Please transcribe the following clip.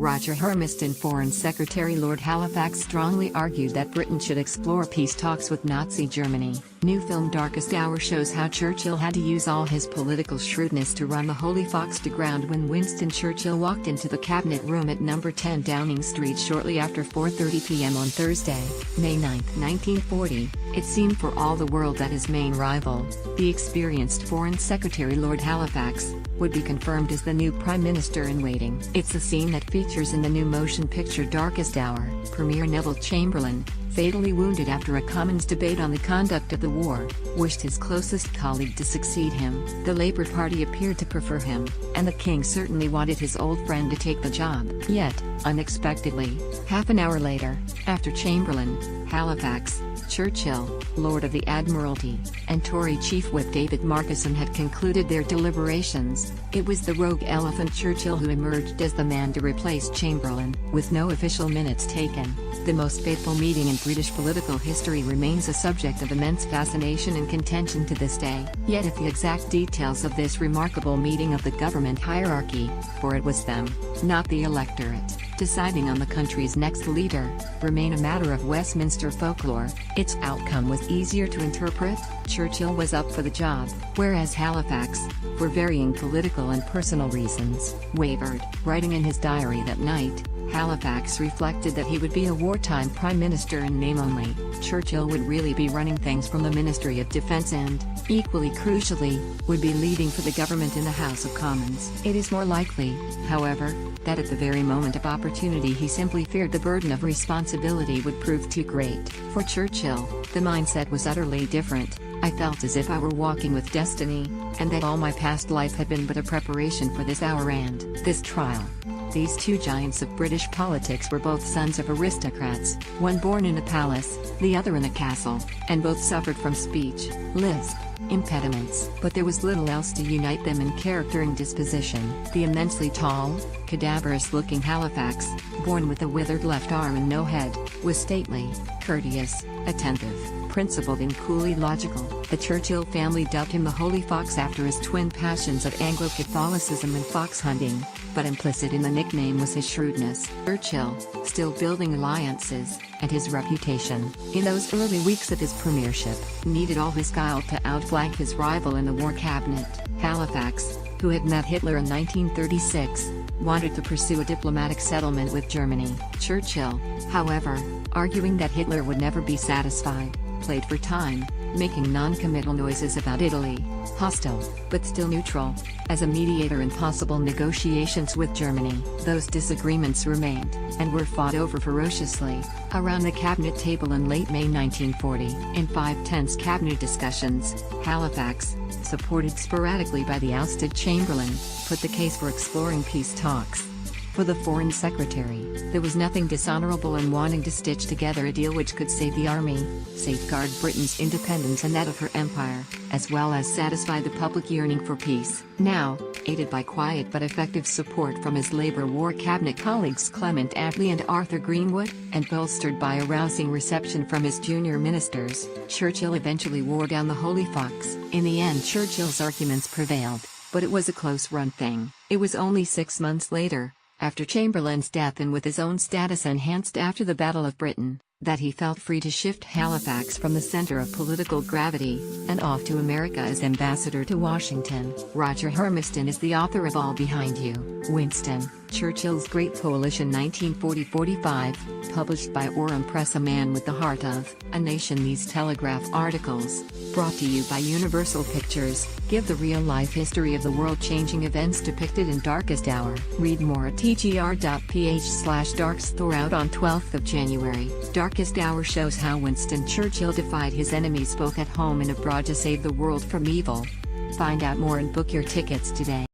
Roger Hermiston. Foreign Secretary Lord Halifax strongly argued that Britain should explore peace talks with Nazi Germany. New film Darkest Hour shows how Churchill had to use all his political shrewdness to run the Holy Fox to ground when Winston Churchill walked into the cabinet room at number 10 Downing Street shortly after 4:30 p.m. on Thursday, May 9, 1940. It seemed for all the world that his main rival, the experienced Foreign Secretary Lord Halifax, would be confirmed as the new Prime Minister in waiting. It's a scene that features in the new motion picture Darkest Hour. Premier Neville Chamberlain, fatally wounded after a Commons debate on the conduct of the war, wished his closest colleague to succeed him. The Labour Party appeared to prefer him, and the King certainly wanted his old friend to take the job. Yet, unexpectedly, half an hour later, after Chamberlain, Halifax, Churchill, Lord of the Admiralty, and Tory Chief Whip David Markison had concluded their deliberations, it was the rogue elephant Churchill who emerged as the man to replace Chamberlain. With no official minutes taken, the most fateful meeting in British political history remains a subject of immense fascination and contention to this day. Yet if the exact details of this remarkable meeting of the government hierarchy, for it was them, not the electorate, deciding on the country's next leader, remain a matter of Westminster folklore, its outcome was easier to interpret. Churchill was up for the job, whereas Halifax, for varying political and personal reasons, wavered. Writing in his diary that night, Halifax reflected that he would be a wartime Prime Minister in name only. Churchill would really be running things from the Ministry of Defence and, equally crucially, would be leading for the government in the House of Commons. It is more likely, however, that at the very moment of opportunity he simply feared the burden of responsibility would prove too great. For Churchill, the mindset was utterly different. I felt as if I were walking with destiny, and that all my past life had been but a preparation for this hour and this trial. These two giants of British politics were both sons of aristocrats, one born in a palace, the other in a castle, and both suffered from speech, lisp, impediments. But there was little else to unite them in character and disposition. The immensely tall, cadaverous-looking Halifax, born with a withered left arm and no head, was stately, courteous, attentive, principled and coolly logical. The Churchill family dubbed him the Holy Fox after his twin passions of Anglo-Catholicism and fox hunting, but implicit in the nickname was his shrewdness. Churchill, still building alliances, and his reputation, in those early weeks of his premiership, needed all his guile to outflank his rival in the war cabinet. Halifax, who had met Hitler in 1936, wanted to pursue a diplomatic settlement with Germany. Churchill, however, arguing that Hitler would never be satisfied, played for time, making non-committal noises about Italy, hostile, but still neutral, as a mediator in possible negotiations with Germany. Those disagreements remained, and were fought over ferociously, around the cabinet table in late May 1940. In 5 tense cabinet discussions, Halifax, supported sporadically by the ousted Chamberlain, put the case for exploring peace talks. For the Foreign Secretary, there was nothing dishonorable in wanting to stitch together a deal which could save the army, safeguard Britain's independence and that of her empire, as well as satisfy the public yearning for peace. Now, aided by quiet but effective support from his Labour War Cabinet colleagues Clement Attlee and Arthur Greenwood, and bolstered by a rousing reception from his junior ministers, Churchill eventually wore down the Holy Fox. In the end, Churchill's arguments prevailed, but it was a close-run thing. It was only 6 months later, after Chamberlain's death and with his own status enhanced after the Battle of Britain, that he felt free to shift Halifax from the center of political gravity, and off to America as ambassador to Washington. Roger Hermiston is the author of All Behind You, Winston, Churchill's Great Coalition 1940-45, published by Orem Press. A Man with the Heart of a Nation. These Telegraph articles, brought to you by Universal Pictures, give the real-life history of the world-changing events depicted in Darkest Hour. Read more at tgr.ph/darkstore. Out on 12th of January, Darkest Hour shows how Winston Churchill defied his enemies both at home and abroad to save the world from evil. Find out more and book your tickets today.